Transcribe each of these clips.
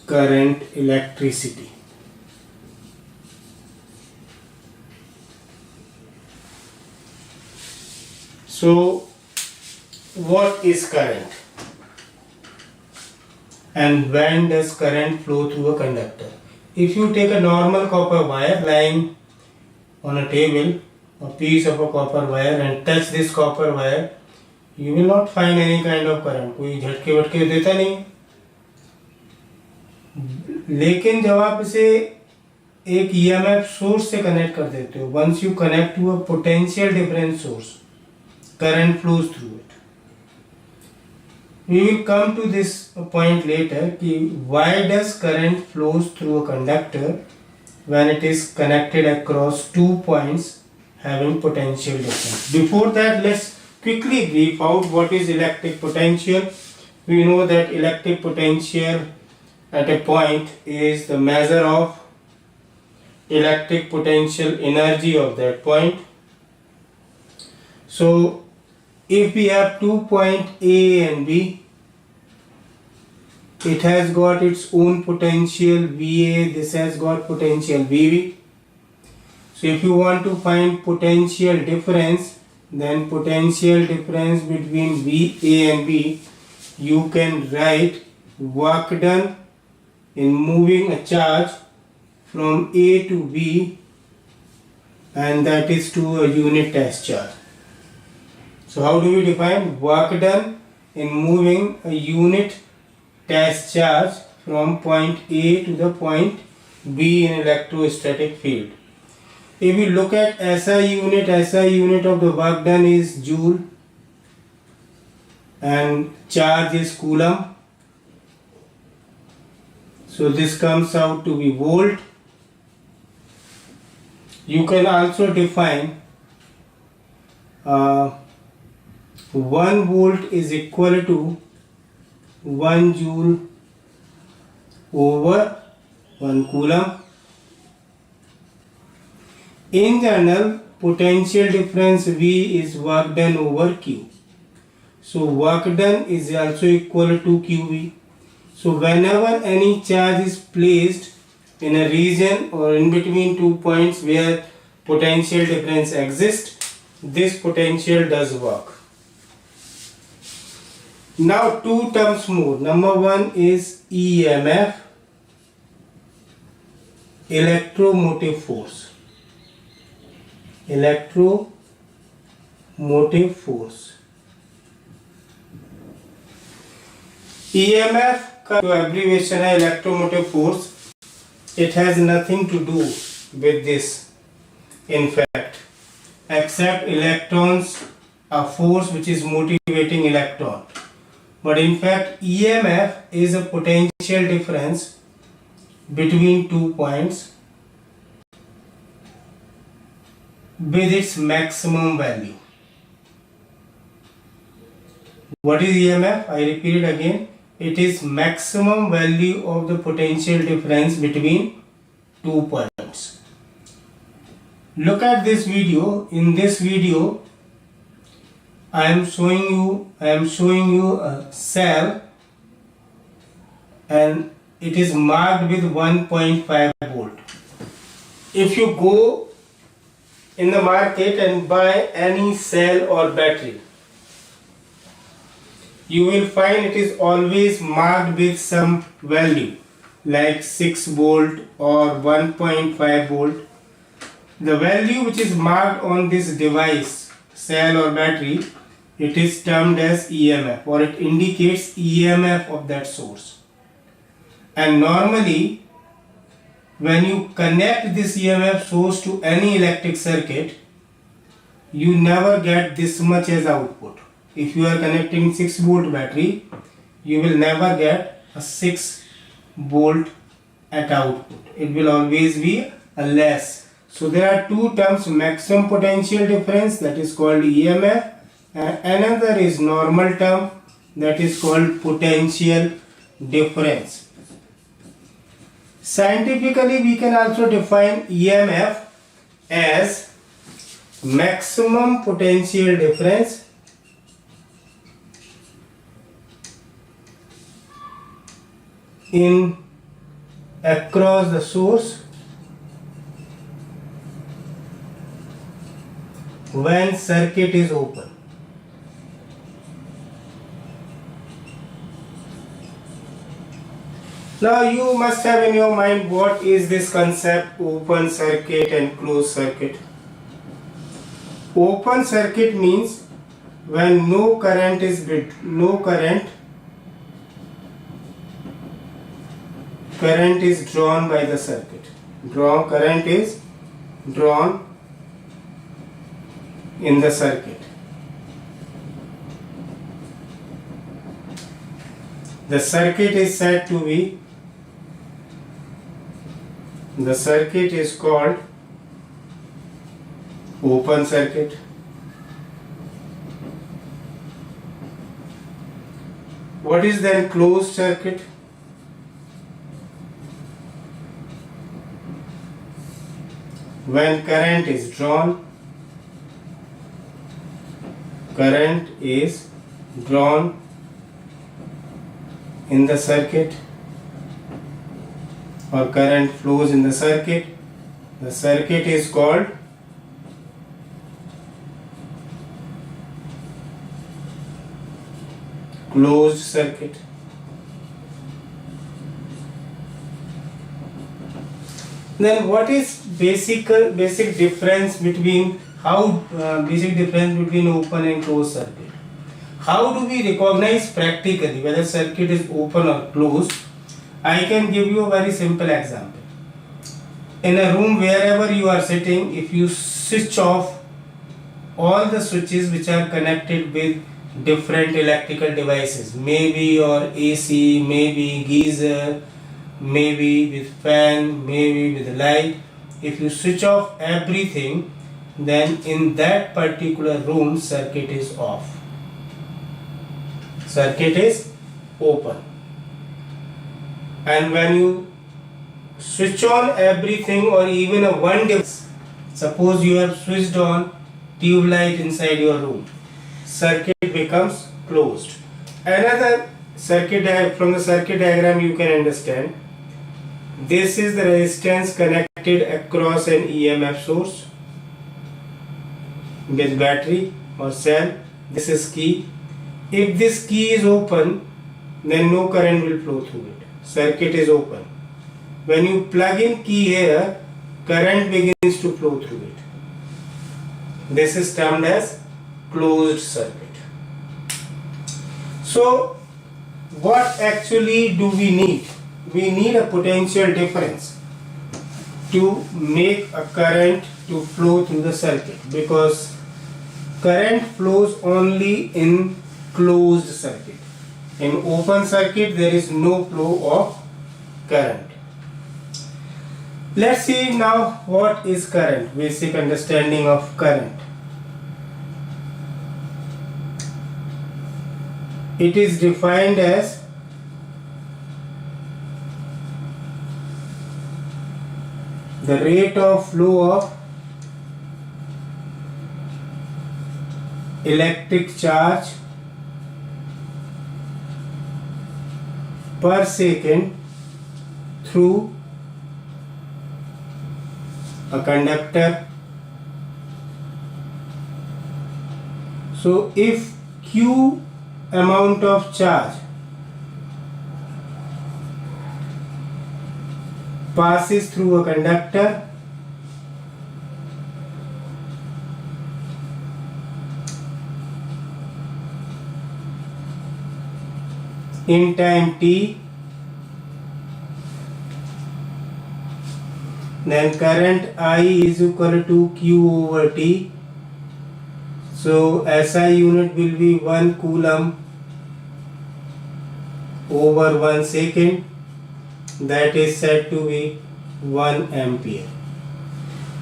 current, electricity. So what is current and when does current flow through a conductor? If you take a normal copper wire lying on a table, a piece of a copper wire, and touch this copper wire, you will not find any kind of current. कोई झटके वटके देता नहीं. लेकिन जब आप इसे एक EMF source से कनेक्ट कर देते हो, once you connect to a potential difference source, current flows through it. We will come to this point later कि why does current flows through a conductor when it is connected across 2 points having potential difference. Before that, let's quickly brief out what is electric potential. We know that electric potential at a point is the measure of electric potential energy of that point. So if we have 2 points A and B, it has got its own potential VA, this has got potential VB. So if you want to find potential difference, then potential difference between VA and B, you can write work done in moving a charge from A to B, and that is to a unit test charge. So how do we define work done in moving a unit test charge from point A to the point B in electrostatic field? If we look at SI unit of the work done is joule and charge is coulomb. So this comes out to be volt. You can also define 1 volt is equal to 1 joule over 1 coulomb. In general, potential difference V is work done over Q. So work done is also equal to QV. So whenever any charge is placed in a region or in between 2 points where potential difference exists, this potential does work. Now 2 terms more. Number 1 is EMF, electromotive force. Electromotive force. EMF का जो abbreviation है electromotive force, it has nothing to do with this in fact, except electrons, a force which is motivating electron. But in fact EMF is a potential difference between 2 points with its maximum value. What is EMF? I repeat it again. It is maximum value of the potential difference between 2 points. Look at this video. In this video, I am showing you a cell and it is marked with 1.5 volt. If you go in the market and buy any cell or battery, you will find it is always marked with some value like 6 volt or 1.5 volt. The value which is marked on this device, cell or battery, it is termed as EMF, or it indicates EMF of that source. And normally when you connect this EMF source to any electric circuit, you never get this much as output. If you are connecting 6 volt battery, you will never get a 6 volt at output. It will always be a less. So there are 2 terms, maximum potential difference, that is called EMF, and another is normal term, that is called potential difference. Scientifically, we can also define EMF as maximum potential difference in across the source when circuit is open. Now you must have in your mind what is this concept open circuit and closed circuit. Open circuit means when no current is current is drawn by the circuit. Current is drawn in the circuit. The circuit is said to be, the circuit is called open circuit. What is then closed circuit? When current is drawn in the circuit, or current flows in the circuit is called closed circuit. Then what is basic difference between open and closed circuit? How do we recognize practically whether circuit is open or closed? I can give you a very simple example. In a room, wherever you are sitting, if you switch off all the switches which are connected with different electrical devices, maybe your AC, maybe geyser, maybe with fan, maybe with light, if you switch off everything, then in that particular room circuit is off. Circuit is open. And when you switch on everything or even a one device, suppose you have switched on tube light inside your room, circuit becomes closed. Another circuit from the circuit diagram you can understand, this is the resistance connected across an EMF source with battery or cell. This is key. If this key is open, then no current will flow through it. Circuit is open. When you plug in key here, current begins to flow through it. This is termed as closed circuit. So what actually do we need? We need a potential difference to make a current to flow through the circuit, because current flows only in closed circuit. In open circuit there is no flow of current. Let's see now what is current, basic understanding of current. It is defined as the rate of flow of electric charge per second through a conductor. So if Q amount of charge passes through a conductor, in time t, then current I is equal to Q over T. So SI unit will be 1 coulomb over 1 second. That is said to be 1 ampere.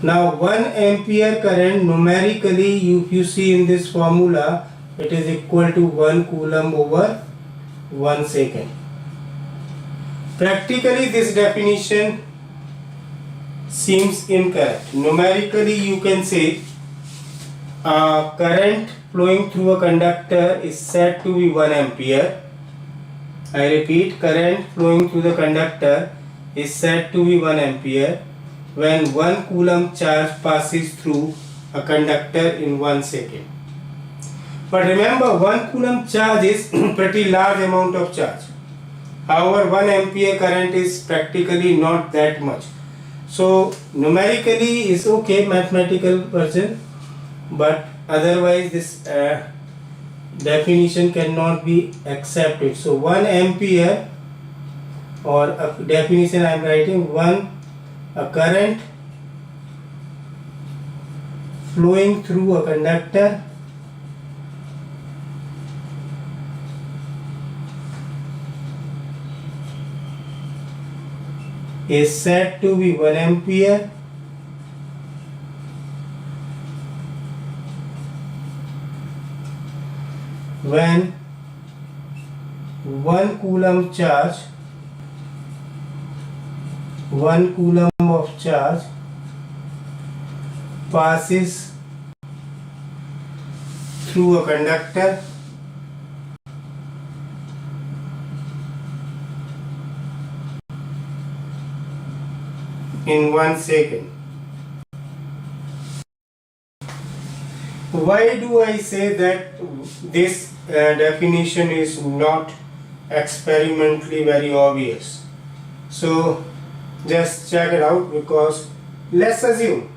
Now 1 ampere current numerically, if you see in this formula, it is equal to 1 coulomb over 1 second. Practically this definition seems incorrect. Numerically you can say current flowing through a conductor is said to be 1 ampere. I repeat, current flowing through the conductor is said to be 1 ampere when 1 coulomb charge passes through a conductor in 1 second. But remember, 1 coulomb charge is pretty large amount of charge. However, 1 ampere current is practically not that much. So numerically is okay, mathematical version, but otherwise this definition cannot be accepted. So 1 ampere, or a definition I am writing, a current flowing through a conductor is said to be 1 ampere when 1 coulomb charge, 1 coulomb of charge passes through a conductor in 1 second. Why do I say that this definition is not experimentally very obvious? So just check it out, because let's assume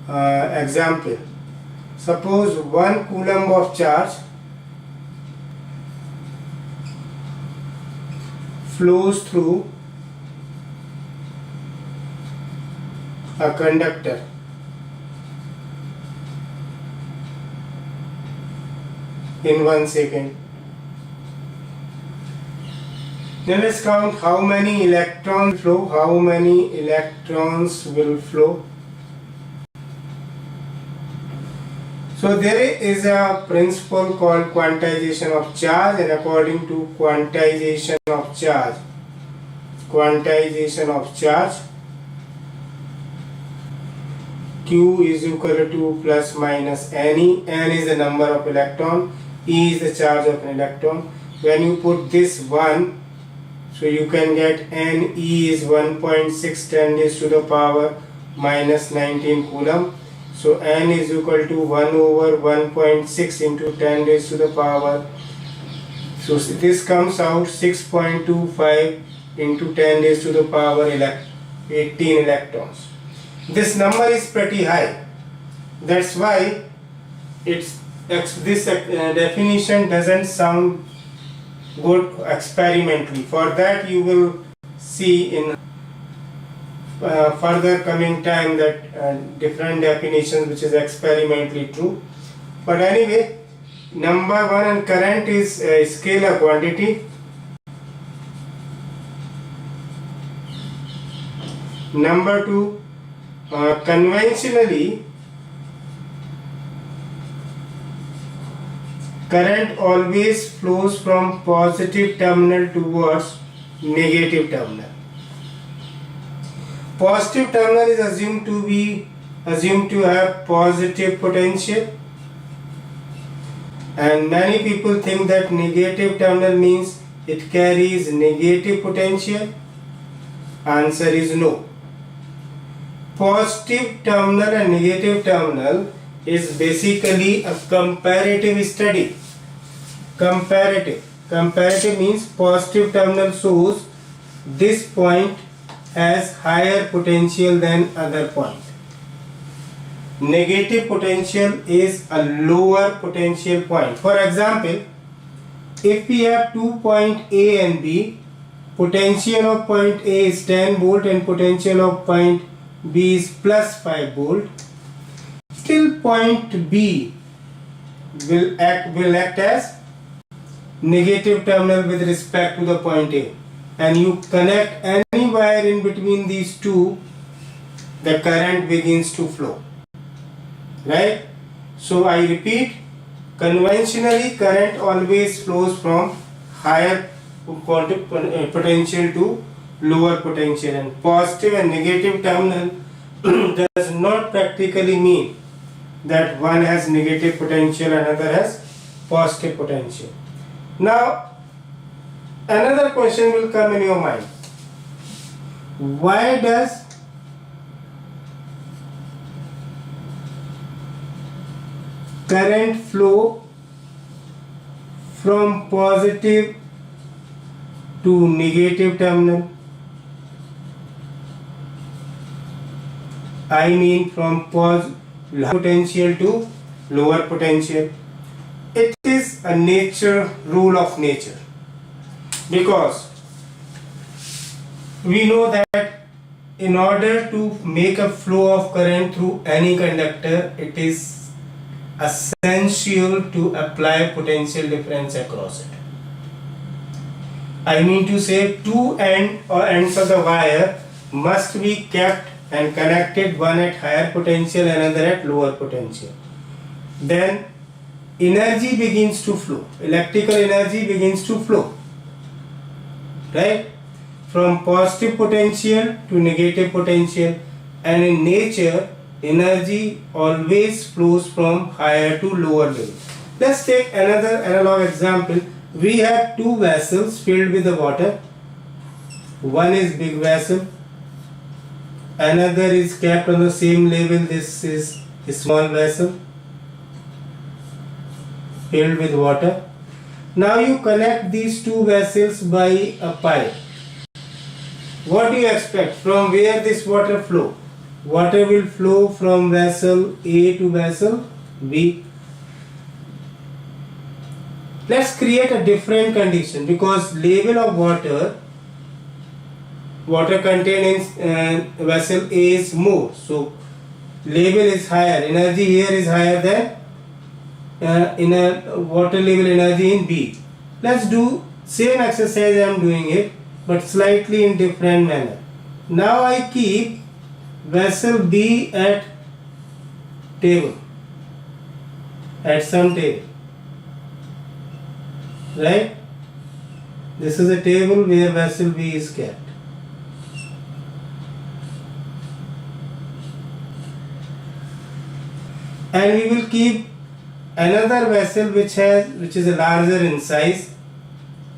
example, suppose 1 coulomb of charge flows through a conductor in 1 second. Then let's count how many electrons flow, how many electrons will flow. So there is a principle called quantization of charge, and according to quantization of charge, Q is equal to plus minus Ne. N is the number of electron, E is the charge of an electron. When you put this 1, so you can get Ne is 1.6 10 raised to the power minus 19 coulomb. So N is equal to 1 over 1.6 into 10 raised to the power. So this comes out 6.25 into 10 raised to the power 18 electrons. This number is pretty high. That's why this definition doesn't sound good experimentally. For that you will see in further coming time that different definitions which is experimentally true. But anyway, number 1, and current is a scalar quantity. Number 2, conventionally current always flows from positive terminal towards negative terminal. Positive terminal is assumed to have positive potential, and many people think that negative terminal means it carries negative potential. Answer is no. Positive terminal and negative terminal is basically a comparative study. Comparative means positive terminal shows this point has higher potential than other point. Negative potential is a lower potential point. For example, if we have 2 points A and B, potential of point A is 10 volt and potential of point B is plus 5 volt. Still point B will act as negative terminal with respect to the point A, and you connect any wire in between these two, the current begins to flow, right? So I repeat, conventionally current always flows from higher potential to lower potential, and positive and negative terminal does not practically mean that one has negative potential and another has positive potential. Now another question will come in your mind. why does current flow from positive to negative terminal? I mean from potential to lower potential. It is a rule of nature, because we know that in order to make a flow of current through any conductor, it is essential to apply potential difference across it. I mean to say, two ends of the wire must be kept and connected, one at higher potential, another at lower potential. Then energy begins to flow, electrical energy begins to flow, right, from positive potential to negative potential. And in nature, energy always flows from higher to lower level. Let's take another analog example. We have two vessels filled with the water. One is big vessel, another is kept on the same level. This is a small vessel filled with water. Now you connect these two vessels by a pipe. What do you expect? From where this water flow? Water will flow from vessel A to vessel B. Let's create a different condition, because level of water contained in vessel A is more, so level is higher, energy here is higher than in a water level energy in B. Let's do same exercise. I am doing it, but slightly in different manner. Now I keep vessel B at table, at some table, right? This is a table where vessel B is kept. And we will keep another vessel which is a larger in size,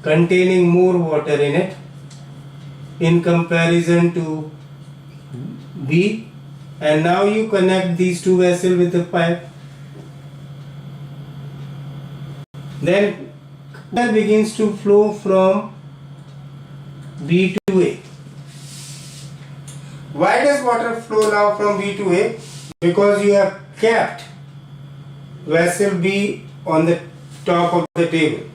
containing more water in it in comparison to B. And now you connect these two vessels with the pipe. Then water begins to flow from B to A. Why does water flow now from B to A? Because you have kept vessel B on the top of the table.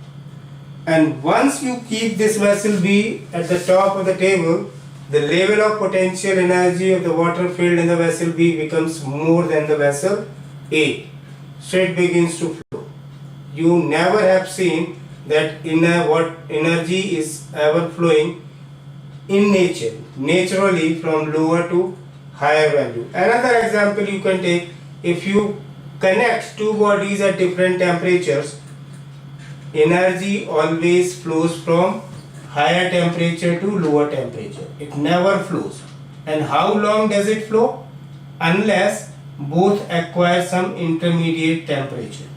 And once you keep this vessel B at the top of the table, the level of potential energy of the water filled in the vessel B becomes more than the vessel A. So it begins to flow. You never have seen that what energy is ever flowing in nature, naturally from lower to higher value. Another example you can take, if you connect two bodies at different temperatures, energy always flows from higher temperature to lower temperature. It never flows. And how long does it flow? Unless both acquire some intermediate temperature,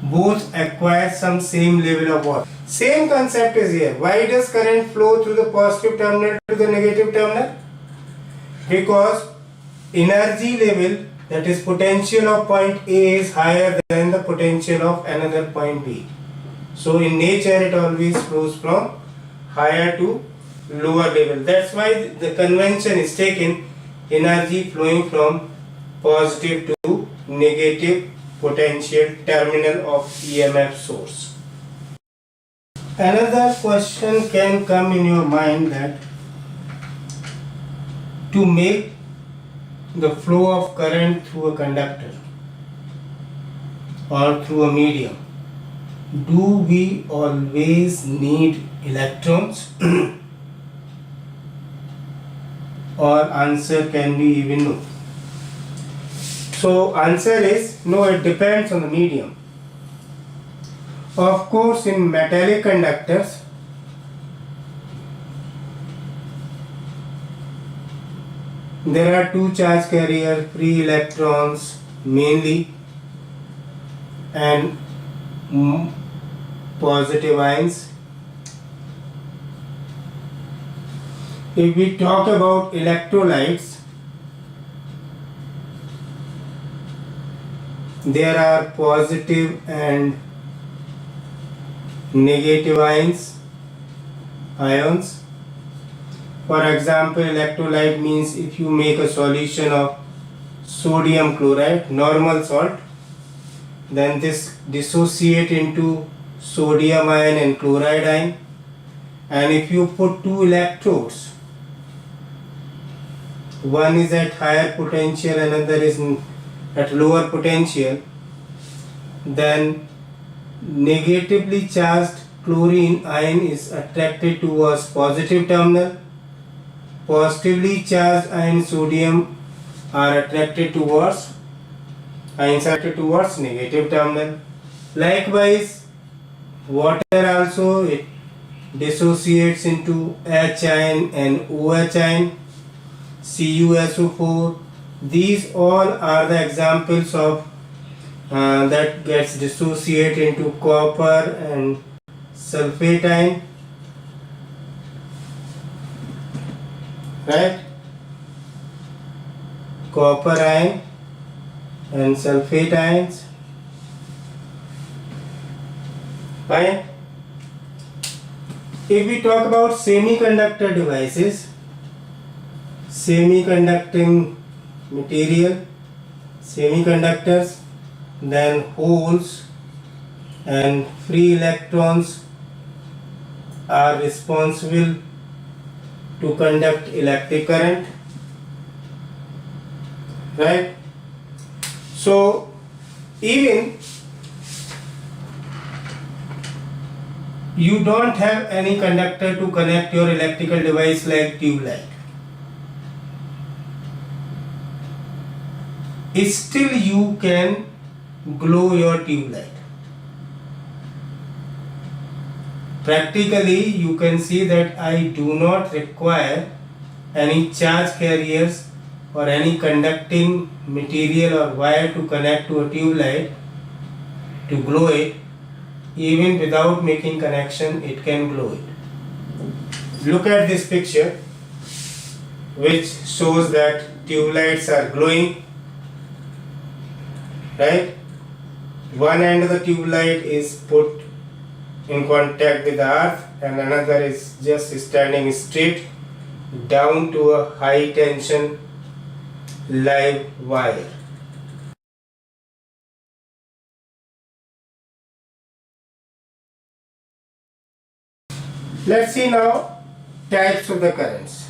both acquire some same level of water. Same concept is here. Why does current flow through the positive terminal to the negative terminal? Because energy level, that is potential of point A, is higher than the potential of another point B. So in nature it always flows from higher to lower level. That's why the convention is taken energy flowing from positive to negative potential terminal of EMF source. Another question can come in your mind, that to make the flow of current through a conductor or through a medium, do we always need electrons? Or answer can be even no. So answer is no, it depends on the medium. Of course, in metallic conductors, there are two charge carrier, free electrons mainly, and positive ions. If we talk about electrolytes, there are positive and negative ions. For example, electrolyte means if you make a solution of sodium chloride, normal salt, then this dissociate into sodium ion and chloride ion, and if you put two electrodes, one is at higher potential, another is at lower potential, then negatively charged chlorine ion is attracted towards positive terminal, positively charged ion sodium are attracted towards negative terminal. Likewise, water also, it dissociates into H ion and OH ion, CuSO4. These all are the examples of that gets dissociated into copper and sulfate ion, right? Copper ion and sulfate ions. Fine. If we talk about semiconductor devices, semiconducting material, semiconductors, then holes and free electrons are responsible to conduct electric current, right? So even you don't have any conductor to connect your electrical device like tube light, still you can glow your tube light. Practically you can see that I do not require any charge carriers or any conducting material or wire to connect to a tube light to glow it. Even without making connection, it can glow it. Look at this picture which shows that tube lights are glowing, right? One end of the tube light is put in contact with the earth and another is just standing straight down to a high tension live wire. Let's see now types of the currents.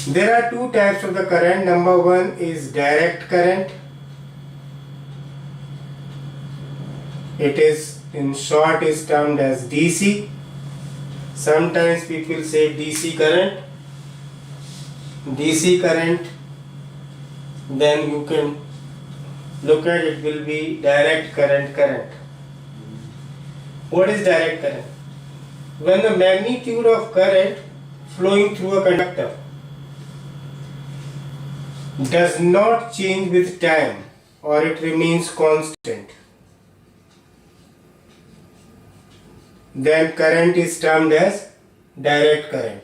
There are two types of the current. Number one is direct current. It is in short is termed as DC. Sometimes people say DC current. DC current, then you can look at it will be direct current. What is direct current? When the magnitude of current flowing through a conductor does not change with time or it remains constant, then current is termed as direct current.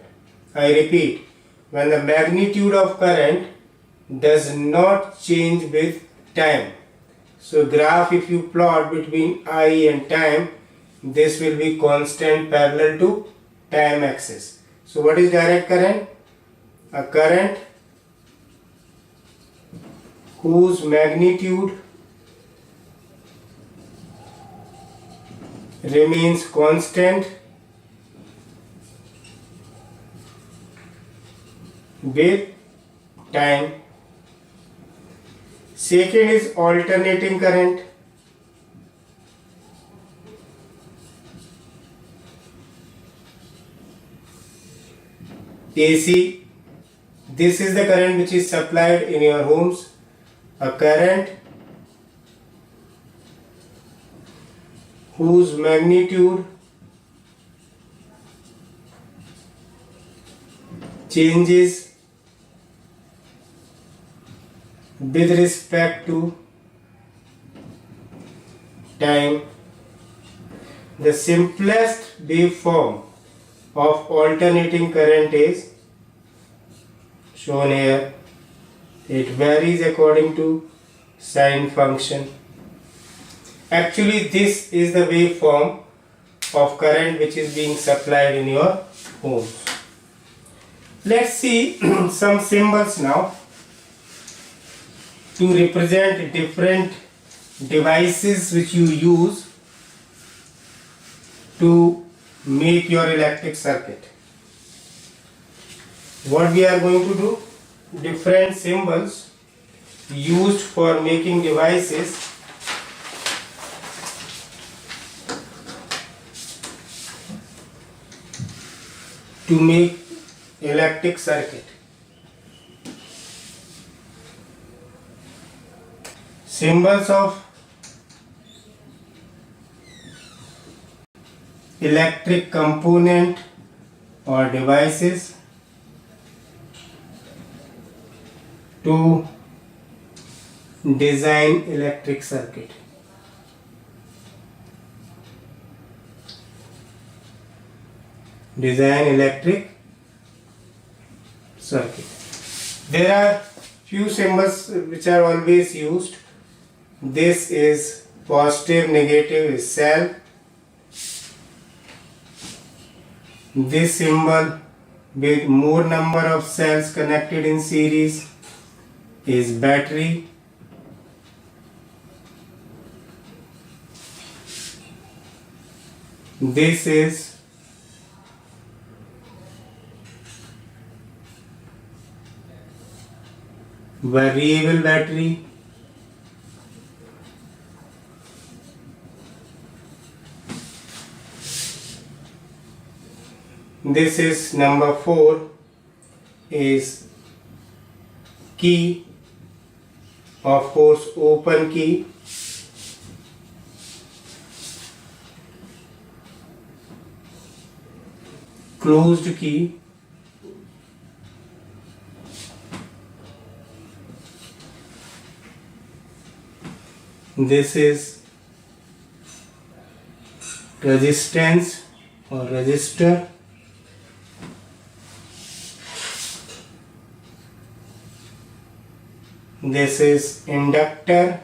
I repeat, when the magnitude of current does not change with time. So graph, if you plot between I and time, this will be constant parallel to time axis. So what is direct current? A current whose magnitude remains constant with time. Second is alternating current. AC, this is the current which is supplied in your homes. A current whose magnitude changes with respect to time. The simplest waveform of alternating current is shown here. It varies according to sine function. Actually, this is the waveform of current which is being supplied in your home. Let's see some symbols now to represent different devices which you use to make your electric circuit. What we are going to do, different symbols used for making devices to make electric circuit. Symbols of electric component or devices to design electric circuit. Design electric circuit. There are few symbols which are always used. This is positive, negative is cell. This symbol with more number of cells connected in series is battery. This is variable battery. This is number 4 is key, of course open key. Closed key. This is resistance or resistor. This is inductor.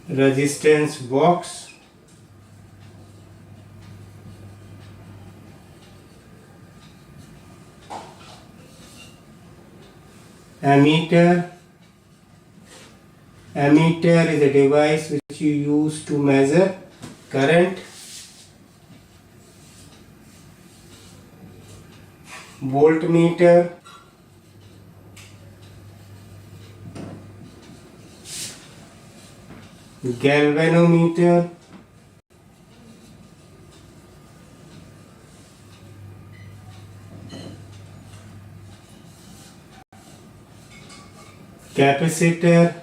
Resistance box. Ammeter. Ammeter is a device which you use to measure current. Voltmeter. Galvanometer. Capacitor.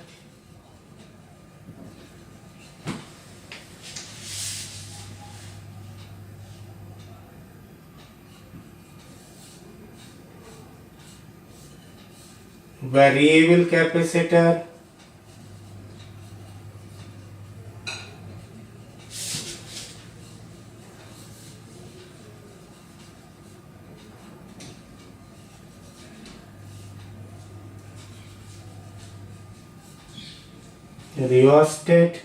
Variable capacitor. Rheostat,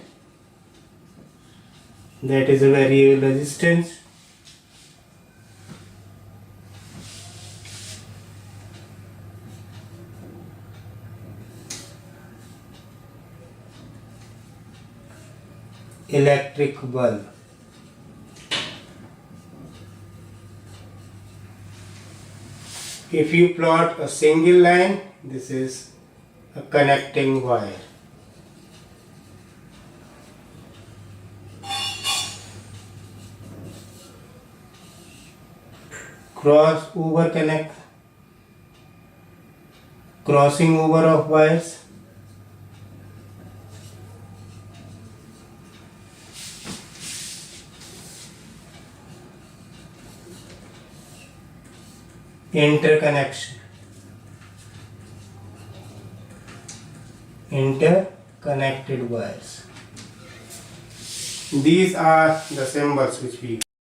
that is a variable resistance. Electric bulb. If you plot a single line, this is a connecting wire. Crossover connect, crossing over of wires. interconnection, interconnected wires. These are the symbols which we